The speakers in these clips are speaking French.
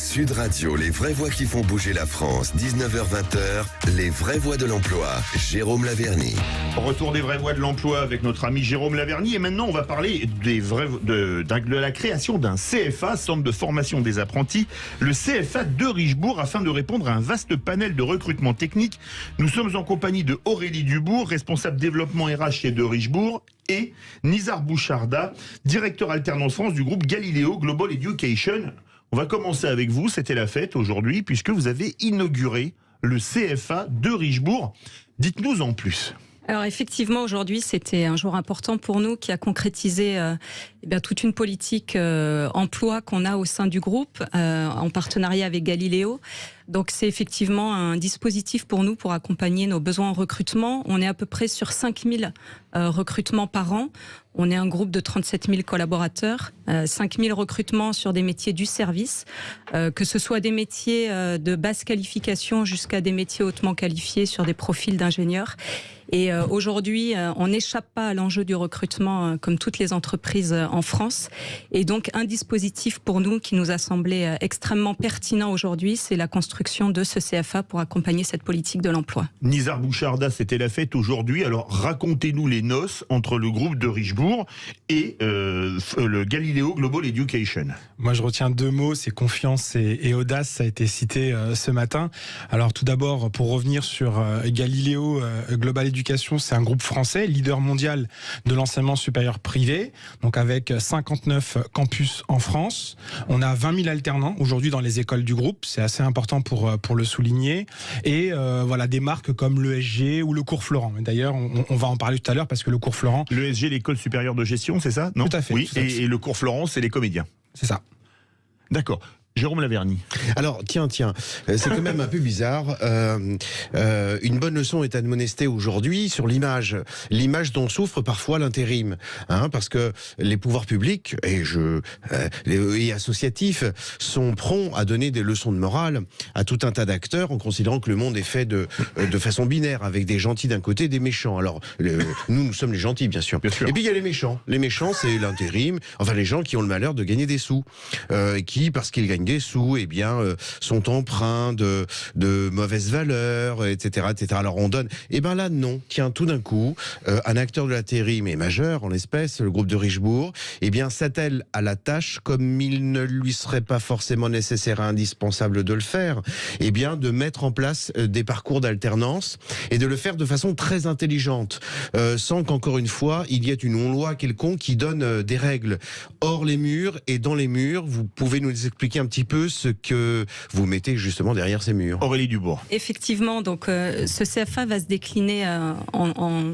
Sud Radio, les vraies voix qui font bouger la France. 19h-20h, les vraies voix de l'emploi. Jérôme Laverny. Retour des vraies voix de l'emploi avec notre ami Jérôme Laverny. Et maintenant, on va parler de la création d'un CFA, Centre de formation des apprentis, le CFA de Richebourg, afin de répondre à un vaste panel de recrutement technique. Nous sommes en compagnie de Aurélie Dubourg, responsable développement RH chez de Richebourg, et Nizar Boucharda, directeur alternance France du groupe Galileo Global Education. On va commencer avec vous, c'était la fête aujourd'hui, puisque vous avez inauguré le CFA de Richebourg. Dites-nous en plus. Alors effectivement, aujourd'hui, c'était un jour important pour nous qui a concrétisé toute une politique emploi qu'on a au sein du groupe en partenariat avec Galileo. Donc c'est effectivement un dispositif pour nous pour accompagner nos besoins en recrutement. On est à peu près sur 5000 recrutements par an. On est un groupe de 37 000 collaborateurs, 5000 recrutements sur des métiers du service, que ce soit des métiers de basse qualification jusqu'à des métiers hautement qualifiés sur des profils d'ingénieurs. Et aujourd'hui, on n'échappe pas à l'enjeu du recrutement comme toutes les entreprises en France. Et donc, un dispositif pour nous qui nous a semblé extrêmement pertinent aujourd'hui, c'est la construction de ce CFA pour accompagner cette politique de l'emploi. Nizar Boucharda, c'était la fête aujourd'hui. Alors, racontez-nous les noces entre le groupe de Richebourg et le Galileo Global Education. Moi, je retiens deux mots, c'est confiance et audace. Ça a été cité ce matin. Alors, tout d'abord, pour revenir sur Galileo Global Education, c'est un groupe français, leader mondial de l'enseignement supérieur privé, donc avec 59 campus en France. On a 20 000 alternants aujourd'hui dans les écoles du groupe, c'est assez important pour le souligner. Et voilà, des marques comme l'ESG ou le Cours Florent. D'ailleurs, on va en parler tout à l'heure parce que le Cours Florent... L'ESG, l'école supérieure de gestion, c'est ça? Non? Tout à fait. Oui, tout à fait. Et le Cours Florent, c'est les comédiens. C'est ça. D'accord. Jérôme Laverny. Alors, tiens, c'est quand même un peu bizarre. Une bonne leçon est admonestée aujourd'hui sur l'image dont souffre parfois l'intérim, parce que les pouvoirs publics et associatifs sont prompts à donner des leçons de morale à tout un tas d'acteurs en considérant que le monde est fait de façon binaire, avec des gentils d'un côté et des méchants. Alors, nous sommes les gentils, bien sûr. Et puis il y a les méchants. Les méchants, c'est l'intérim, enfin les gens qui ont le malheur de gagner des sous, qui, parce qu'ils gagnent des sous, sont empreints de mauvaises valeurs, etc., etc. Alors on donne. Et ben là, non. Tiens, tout d'un coup, un acteur de l'intérim et majeur, en l'espèce, le groupe de Richebourg, s'attelle à la tâche comme il ne lui serait pas forcément nécessaire et indispensable de le faire, de mettre en place des parcours d'alternance et de le faire de façon très intelligente, sans qu'encore une fois, il y ait une loi quelconque qui donne des règles hors les murs et dans les murs. Vous pouvez nous expliquer un petit peu ce que vous mettez justement derrière ces murs? Aurélie Dubourg. Effectivement, donc ce CFA va se décliner en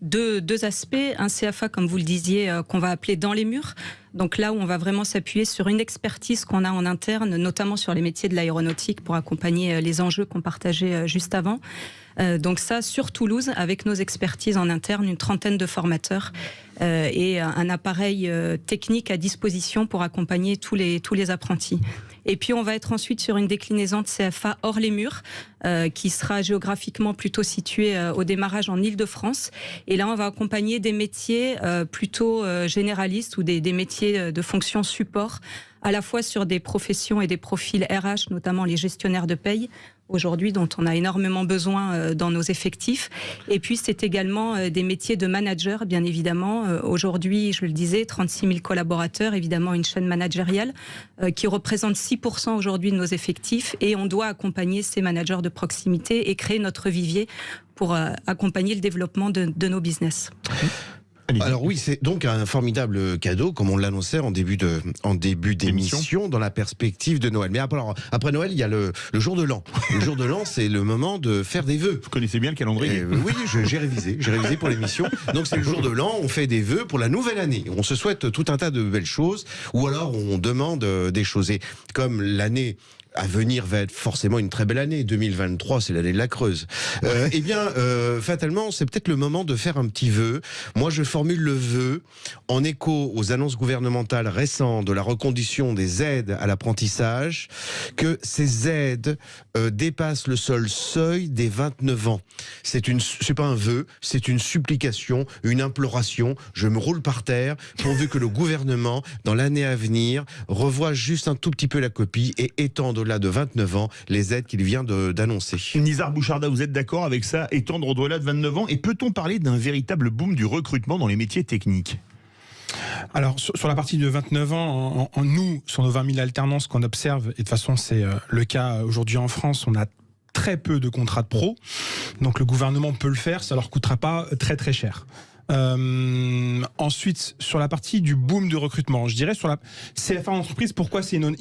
deux aspects. Un CFA, comme vous le disiez, qu'on va appeler dans les murs. Donc là où on va vraiment s'appuyer sur une expertise qu'on a en interne, notamment sur les métiers de l'aéronautique pour accompagner les enjeux qu'on partageait juste avant. Donc ça, sur Toulouse, avec nos expertises en interne, une trentaine de formateurs et un appareil technique à disposition pour accompagner tous les apprentis. Et puis on va être ensuite sur une déclinaison de CFA hors les murs, qui sera géographiquement plutôt située au démarrage en Île-de-France. Et là, on va accompagner des métiers plutôt généralistes ou des métiers de fonction support, à la fois sur des professions et des profils RH, notamment les gestionnaires de paye, aujourd'hui, dont on a énormément besoin dans nos effectifs. Et puis, c'est également des métiers de manager, bien évidemment. Aujourd'hui, je le disais, 36 000 collaborateurs, évidemment une chaîne managériale qui représente 6% aujourd'hui de nos effectifs. Et on doit accompagner ces managers de proximité et créer notre vivier pour accompagner le développement de nos business. Alors oui, c'est donc un formidable cadeau, comme on l'annonçait en début d'émission, dans la perspective de Noël. Mais après Noël, il y a le jour de l'an. Le jour de l'an, c'est le moment de faire des vœux. Vous connaissez bien le calendrier. Oui, j'ai révisé pour l'émission. Donc c'est le jour de l'an, on fait des vœux pour la nouvelle année. On se souhaite tout un tas de belles choses, ou alors on demande des choses. Et comme l'année à venir va être forcément une très belle année. 2023, c'est l'année de la Creuse. Fatalement, c'est peut-être le moment de faire un petit vœu. Moi, je formule le vœu en écho aux annonces gouvernementales récentes de la reconduction des aides à l'apprentissage, que ces aides dépassent le seul seuil des 29 ans. C'est pas un vœu, c'est une supplication, une imploration. Je me roule par terre pourvu que le gouvernement, dans l'année à venir, revoie juste un tout petit peu la copie et étende au-delà de 29 ans les aides qu'il vient d'annoncer. Nizar Boucharda, vous êtes d'accord avec ça, étendre au-delà de 29 ans? Et peut-on parler d'un véritable boom du recrutement dans les métiers techniques? Alors, sur la partie de 29 ans, nous, sur nos 20 000 alternances qu'on observe, et de toute façon, c'est le cas aujourd'hui en France, on a très peu de contrats de pro. Donc, le gouvernement peut le faire, ça leur coûtera pas très, très cher. Ensuite, sur la partie du boom de recrutement, je dirais sur la CFA entreprise, pourquoi c'est une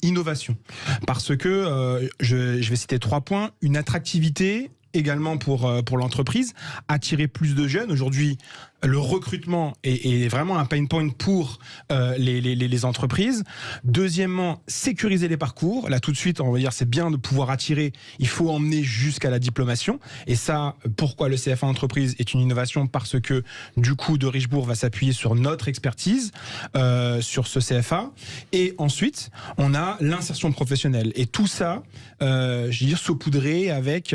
innovation? Parce que, je vais citer 3 points, une attractivité également pour l'entreprise, attirer plus de jeunes. Aujourd'hui, le recrutement est vraiment un pain point pour les entreprises. Deuxièmement, sécuriser les parcours. Là, tout de suite, on va dire, c'est bien de pouvoir attirer. Il faut emmener jusqu'à la diplomation. Et ça, pourquoi le CFA entreprise est une innovation? Parce que, du coup, de Richebourg va s'appuyer sur notre expertise, sur ce CFA. Et ensuite, on a l'insertion professionnelle. Et tout ça, je veux dire, saupoudré avec,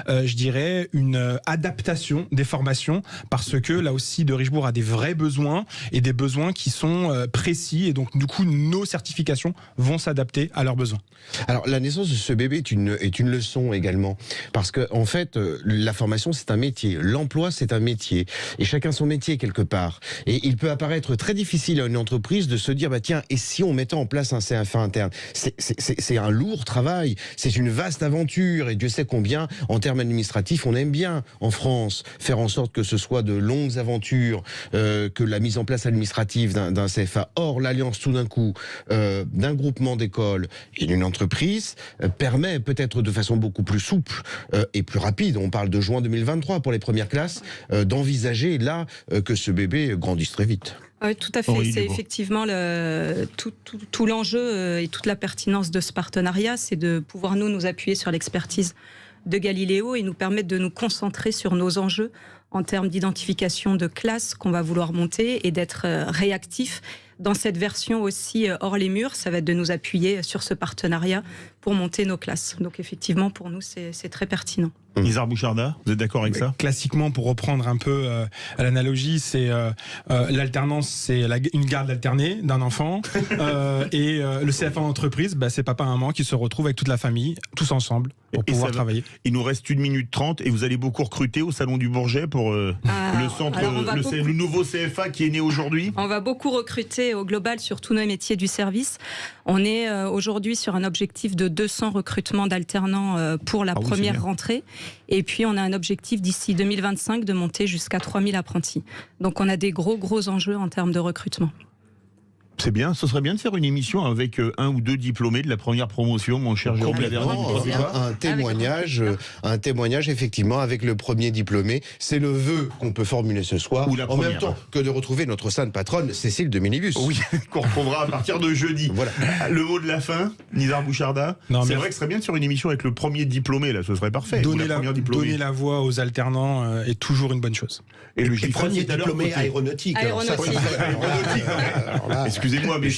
je dirais, une adaptation des formations. Parce que, là aussi, de Richebourg a des vrais besoins et des besoins qui sont précis, et donc du coup nos certifications vont s'adapter à leurs besoins. Alors la naissance de ce bébé est une leçon également, parce que en fait la formation c'est un métier, l'emploi c'est un métier, et chacun son métier quelque part, et il peut apparaître très difficile à une entreprise de se dire bah tiens, et si on mettait en place un CFA interne? C'est un lourd travail, c'est une vaste aventure, et Dieu sait combien en termes administratifs on aime bien en France faire en sorte que ce soit de longues aventures, que la mise en place administrative d'un CFA. Or, l'alliance tout d'un coup d'un groupement d'écoles et d'une entreprise permet peut-être de façon beaucoup plus souple et plus rapide, on parle de juin 2023 pour les premières classes, d'envisager là que ce bébé grandisse très vite. Oui, tout à fait. C'est effectivement tout l'enjeu et toute la pertinence de ce partenariat, c'est de pouvoir nous appuyer sur l'expertise de Galiléo et nous permettre de nous concentrer sur nos enjeux en termes d'identification de classes qu'on va vouloir monter et d'être réactif. Dans cette version aussi hors les murs, ça va être de nous appuyer sur ce partenariat pour monter nos classes. Donc effectivement, pour nous, c'est très pertinent. Nizar Boucharda, vous êtes d'accord avec ça? Classiquement, pour reprendre un peu à l'analogie, c'est l'alternance, c'est une garde alternée d'un enfant, et le CFA entreprise, c'est papa et maman qui se retrouvent avec toute la famille, tous ensemble, pour pouvoir travailler. Il nous reste 1 minute 30 et vous allez beaucoup recruter au Salon du Bourget pour le centre, le nouveau CFA qui est né aujourd'hui? On va beaucoup recruter au global sur tous nos métiers du service. On est aujourd'hui sur un objectif de 200 recrutements d'alternants pour la première rentrée. Et puis, on a un objectif d'ici 2025 de monter jusqu'à 3000 apprentis. Donc, on a des gros enjeux en termes de recrutement. C'est bien, ce serait bien de faire une émission avec 1 ou 2 diplômés de la première promotion, mon cher Jérôme Laverny. Un témoignage effectivement avec le premier diplômé. C'est le vœu qu'on peut formuler ce soir, en même temps que de retrouver notre sainte patronne Cécile de Minibus. Oui, qu'on retrouvera à partir de jeudi. Voilà. Le mot de la fin, Nizar Boucharda. C'est vrai que ce serait bien de faire une émission avec le premier diplômé, là, ce serait parfait. Donner la voix aux alternants est toujours une bonne chose. Et le premier diplômé aéronautique. Excusez-moi, mais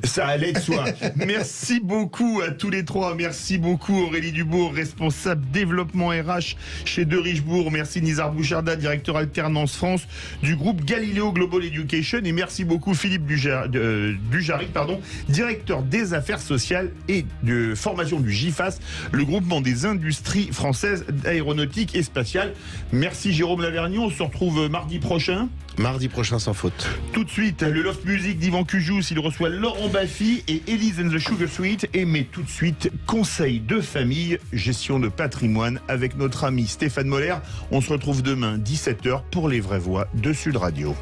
ça allait de soi. Merci beaucoup à tous les trois. Merci beaucoup Aurélie Dubourg, responsable développement RH chez De Richebourg. Merci Nizar Boucharda, directeur alternance France du groupe Galiléo Global Education. Et merci beaucoup Philippe Dujaric, directeur des affaires sociales et de formation du GIFAS, le groupement des industries françaises aéronautiques et spatiales. Merci Jérôme Laverny. On se retrouve mardi prochain. Mardi prochain sans faute. Tout de suite, le Loft Music d'Yvan Cujous, il reçoit Laurent Baffy et Elise and the Sugar Sweet. Et mais tout de suite, conseil de famille, gestion de patrimoine avec notre ami Stéphane Moller. On se retrouve demain 17h pour les vraies voix de Sud Radio.